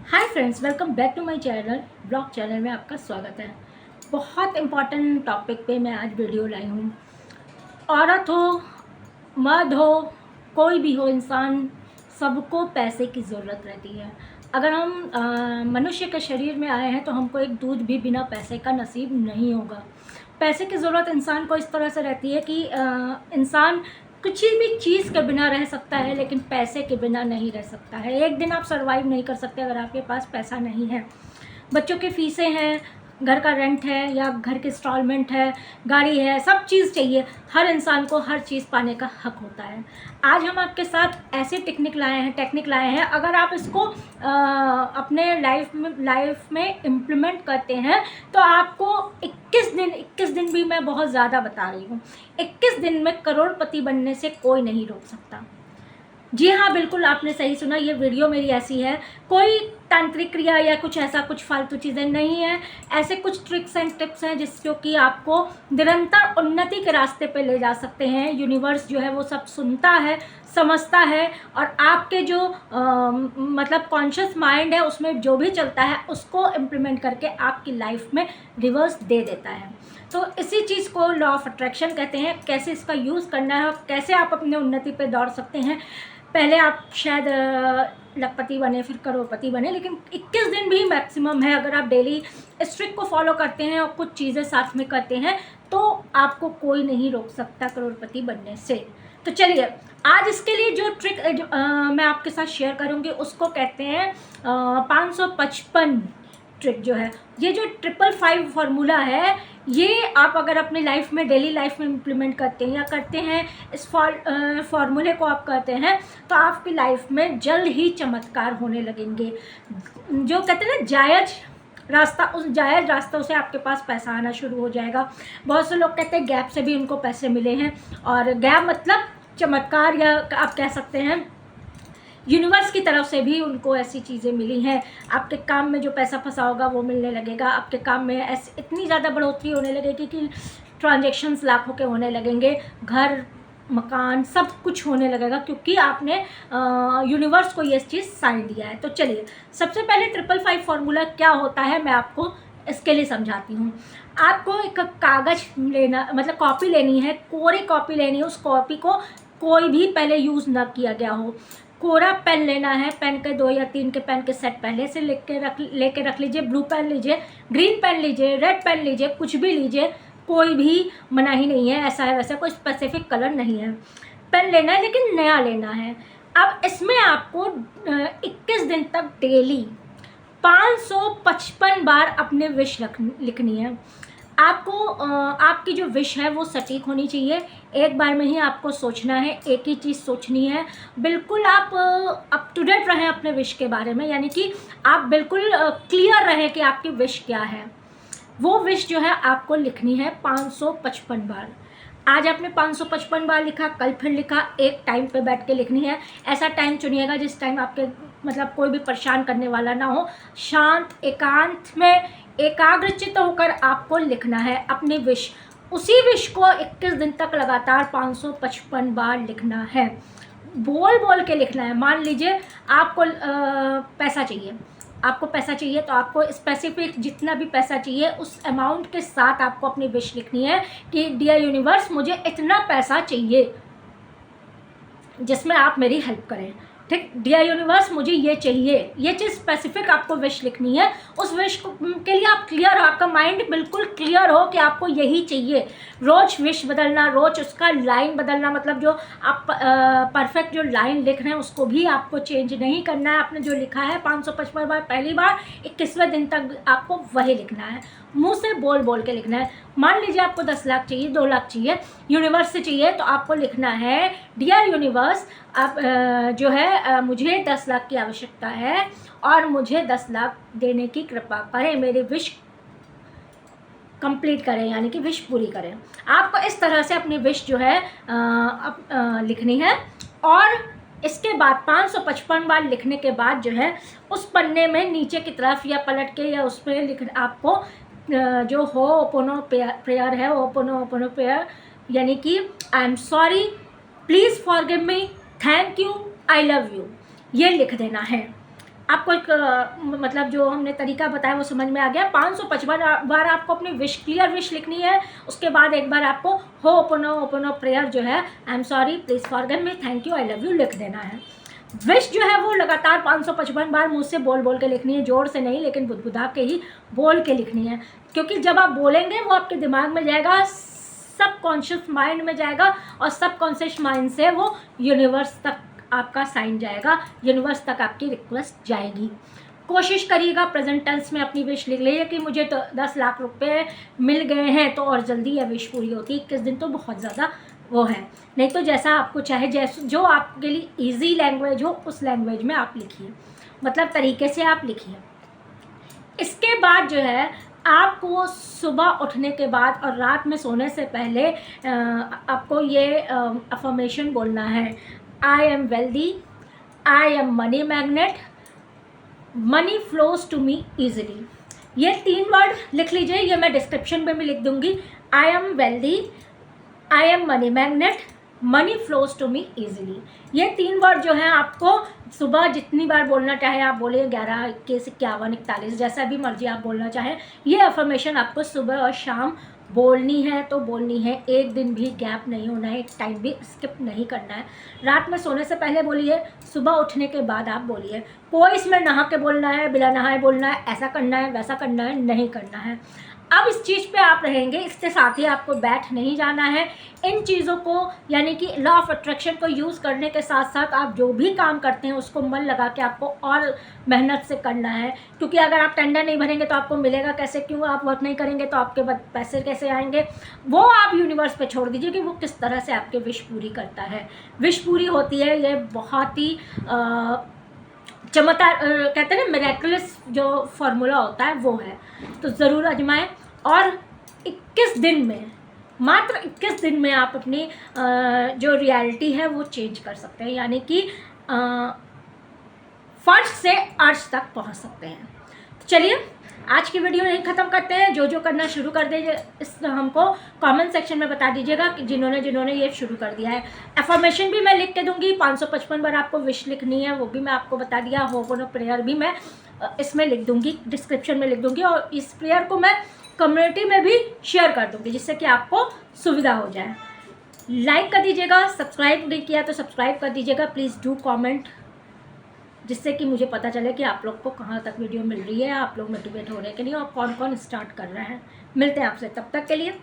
Hi friends, welcome back to my channel. Blog channel में आपका स्वागत है। बहुत इम्पॉर्टेंट टॉपिक पे मैं आज वीडियो लाई हूँ। औरत हो, मर्द हो, कोई भी हो इंसान, सबको पैसे की ज़रूरत रहती है। अगर हम मनुष्य के शरीर में आए हैं तो हमको एक दूध भी बिना पैसे का नसीब नहीं होगा। पैसे की ज़रूरत इंसान को इस तरह से रहती है कि इंसान किसी भी चीज़ के बिना रह सकता है, लेकिन पैसे के बिना नहीं रह सकता है। एक दिन आप सर्वाइव नहीं कर सकते अगर आपके पास पैसा नहीं है। बच्चों की फ़ीसें हैं, घर का रेंट है या घर के इंस्टॉलमेंट है, गाड़ी है, सब चीज़ चाहिए। हर इंसान को हर चीज़ पाने का हक होता है। आज हम आपके साथ ऐसी टेक्निक लाए हैं, अगर आप इसको अपने लाइफ में इम्प्लीमेंट करते हैं तो आपको 21 दिन भी मैं बहुत ज़्यादा बता रही हूँ, 21 दिन में करोड़पति बनने से कोई नहीं रोक सकता। जी हाँ, बिल्कुल आपने सही सुना। ये वीडियो मेरी ऐसी है, कोई तांत्रिक क्रिया या कुछ ऐसा कुछ फालतू चीज़ें नहीं है। ऐसे कुछ ट्रिक्स एंड टिप्स हैं जिसको कि आपको निरंतर उन्नति के रास्ते पे ले जा सकते हैं। यूनिवर्स जो है वो सब सुनता है, समझता है, और आपके जो मतलब कॉन्शियस माइंड है उसमें जो भी चलता है उसको इम्प्लीमेंट करके आपकी लाइफ में रिवर्स दे देता है। तो इसी चीज़ को लॉ ऑफ अट्रैक्शन कहते हैं। कैसे इसका यूज़ करना है और कैसे आप अपने उन्नति पे दौड़ सकते हैं। पहले आप शायद लखपति बने, फिर करोड़पति बने, लेकिन 21 दिन भी मैक्सिमम है। अगर आप डेली इस ट्रिक को फॉलो करते हैं और कुछ चीज़ें साथ में करते हैं तो आपको कोई नहीं रोक सकता करोड़पति बनने से। तो चलिए, आज इसके लिए जो ट्रिक मैं आपके साथ शेयर करूंगी उसको कहते हैं 555 ट्रिक। जो है ये जो 555 फार्मूला है, ये आप अगर अपनी लाइफ में, डेली लाइफ में इम्प्लीमेंट करते हैं या करते हैं, इस फार्मूले को आप करते हैं तो आपकी लाइफ में जल्द ही चमत्कार होने लगेंगे। जो कहते हैं ना जायज़ रास्ता, उस जायज़ रास्तों से आपके पास पैसा आना शुरू हो जाएगा। बहुत से लोग कहते हैं गैप से भी उनको पैसे मिले हैं, और गैप मतलब चमत्कार, या आप कह सकते हैं यूनिवर्स की तरफ से भी उनको ऐसी चीज़ें मिली हैं। आपके काम में जो पैसा फंसा होगा वो मिलने लगेगा। आपके काम में ऐसी इतनी ज़्यादा बढ़ोतरी होने लगेगी कि ट्रांजैक्शंस लाखों के होने लगेंगे। घर, मकान, सब कुछ होने लगेगा, क्योंकि आपने यूनिवर्स को ये चीज़ साइन दिया है। तो चलिए, सबसे पहले 555 फार्मूला क्या होता है मैं आपको इसके लिए समझाती हूँ। आपको एक कागज़ लेना, मतलब कॉपी लेनी है, कोरी कॉपी लेनी है। उस कॉपी को कोई भी पहले यूज़ ना किया गया हो। कोरा पेन लेना है, पेन के 2 या 3 के पेन के सेट पहले से लेके रख लीजिए। ब्लू पेन लीजिए, ग्रीन पेन लीजिए, रेड पेन लीजिए, कुछ भी लीजिए, कोई भी मनाही नहीं है। ऐसा है वैसा कोई स्पेसिफिक कलर नहीं है। पेन लेना है लेकिन नया लेना है। अब इसमें आपको 21 दिन तक डेली 555 बार अपने विश लिखनी है। आपको आपकी जो विश है वो सटीक होनी चाहिए। एक बार में ही आपको सोचना है, एक ही चीज़ सोचनी है। बिल्कुल आप अप टू डेट रहें अपने विश के बारे में, यानी कि आप बिल्कुल क्लियर रहें कि आपकी विश क्या है। वो विश जो है आपको लिखनी है 555 बार। आज आपने 555 बार लिखा, कल फिर लिखा। एक टाइम पे बैठ के लिखनी है। ऐसा टाइम चुनिएगा जिस टाइम आपके मतलब कोई भी परेशान करने वाला ना हो। शांत एकांत में एकाग्रचित्त होकर आपको लिखना है अपनी विश। उसी विश को 21 दिन तक लगातार 555 बार लिखना है। बोल बोल के लिखना है। मान लीजिए आपको पैसा चाहिए, तो आपको स्पेसिफिक जितना भी पैसा चाहिए उस अमाउंट के साथ आपको अपनी विश लिखनी है कि डियर यूनिवर्स, मुझे इतना पैसा चाहिए जिसमें आप मेरी हेल्प करें। ठीक, डियर यूनिवर्स, मुझे ये चाहिए। ये चीज़ स्पेसिफिक आपको विश लिखनी है। उस विश के लिए आप क्लियर हो, आपका माइंड बिल्कुल क्लियर हो कि आपको यही चाहिए। रोज़ विश बदलना, रोज़ उसका लाइन बदलना, मतलब जो आप परफेक्ट जो लाइन लिख रहे हैं उसको भी आपको चेंज नहीं करना है। आपने जो लिखा है 555 बार, पहली बार 21वें दिन तक आपको वही लिखना है। मुंह से बोल बोल के लिखना है। मान लीजिए आपको 10 लाख चाहिए, 2 लाख चाहिए, यूनिवर्स से चाहिए, तो आपको लिखना है डियर यूनिवर्स, आप जो है मुझे 10 लाख की आवश्यकता है और मुझे 10 लाख देने की कृपा करें, मेरी विश कंप्लीट करें, यानी कि विश पूरी करें। आपको इस तरह से अपनी विश जो है लिखनी है। और इसके बाद 555 बार लिखने के बाद जो है उस पन्ने में नीचे की तरफ या पलट के या उस पर लिख आपको जो होपोनो प्रेयर है, होपोनो प्रेयर, यानी कि I am sorry, please forgive me, thank you, I love you, ये लिख देना है। आपको एक मतलब जो हमने तरीका बताया वो समझ में आ गया। 555 बार आपको अपनी विश, क्लियर विश लिखनी है। उसके बाद एक बार आपको होपोनो प्रेयर जो है, I am sorry, please forgive me, thank you, I love you लिख देना है। विश जो है वो लगातार 555 बार मुँह से बोल बोल के लिखनी है, जोर से नहीं, लेकिन बुदबुदा के ही बोल के लिखनी है। क्योंकि जब आप बोलेंगे वो आपके दिमाग में जाएगा, सब कॉन्शियस माइंड में जाएगा, और सब कॉन्शियस माइंड से वो यूनिवर्स तक आपका साइन जाएगा, यूनिवर्स तक आपकी रिक्वेस्ट जाएगी। कोशिश करिएगा प्रेजेंट टेंस में अपनी विश लिख लीजिए कि मुझे तो 10 लाख रुपए मिल गए हैं, तो और जल्दी यह विश पूरी होती है। 21 दिन तो बहुत ज़्यादा वो है, नहीं तो जैसा आपको चाहे, जैसे जो आपके लिए ईजी लैंग्वेज हो उस लैंग्वेज में आप लिखिए, मतलब तरीके से आप लिखिए। इसके बाद जो है आपको सुबह उठने के बाद और रात में सोने से पहले आपको ये अफर्मेशन बोलना है, I am wealthy, I am money magnet, money flows to me easily. ये 3 वर्ड लिख लीजिए, ये मैं डिस्क्रिप्शन में भी लिख दूंगी। I am wealthy, I am money magnet, money flows to me easily. ये 3 वर्ड जो हैं आपको सुबह जितनी बार बोलना चाहे आप बोलिए, 11, 21, 51, 41, जैसा भी मर्जी आप बोलना चाहें। ये अफर्मेशन आपको सुबह और शाम बोलनी है तो बोलनी है, एक दिन भी गैप नहीं होना है, एक टाइम भी स्किप नहीं करना है। रात में सोने से पहले बोलिए, सुबह उठने के बाद आप बोलिए। कोई इसमें नहा के बोलना है, बिना नहाए बोलना है, ऐसा करना है, वैसा करना है, नहीं करना है। अब इस चीज़ पे आप रहेंगे, इसके साथ ही आपको बैठ नहीं जाना है। इन चीज़ों को यानी कि लॉ ऑफ अट्रैक्शन को यूज़ करने के साथ साथ आप जो भी काम करते हैं उसको मन लगा के आपको और मेहनत से करना है। क्योंकि अगर आप टेंडर नहीं भरेंगे तो आपको मिलेगा कैसे, क्यों आप वर्क नहीं करेंगे तो आपके बाद पैसे कैसे आएंगे, वो आप यूनिवर्स पे छोड़ दीजिए कि वो किस तरह से आपके विश पूरी करता है। विश पूरी होती है, ये बहुत ही चमत्कार, कहते हैं ना, मिरेकुलस जो फॉर्मूला होता है वो है। तो ज़रूर आजमाएं, और 21 दिन में, मात्र 21 दिन में आप अपनी जो रियलिटी है वो चेंज कर सकते हैं, यानी कि फर्श से अर्श तक पहुंच सकते हैं। तो चलिए आज की वीडियो यहीं ख़त्म करते हैं। जो जो करना शुरू कर दीजिए इस हमको कमेंट सेक्शन में बता दीजिएगा कि जिन्होंने ये शुरू कर दिया है। अफर्मेशन भी मैं लिख के दूंगी, 555 बार आपको विश लिखनी है, वो भी मैं आपको बता दिया। होपोनो प्रेयर भी मैं इसमें लिख दूंगी, डिस्क्रिप्शन में लिख दूंगी, और इस प्रेयर को मैं कम्युनिटी में भी शेयर कर दूंगी, जिससे कि आपको सुविधा हो जाए। लाइक कर दीजिएगा, सब्सक्राइब नहीं किया तो सब्सक्राइब कर दीजिएगा, प्लीज़ डू कमेंट, जिससे कि मुझे पता चले कि आप लोग को कहाँ तक वीडियो मिल रही है, आप लोग मोटिवेट हो रहे हैं कि नहीं, और कौन कौन स्टार्ट कर रहे हैं। मिलते हैं आपसे, तब तक के लिए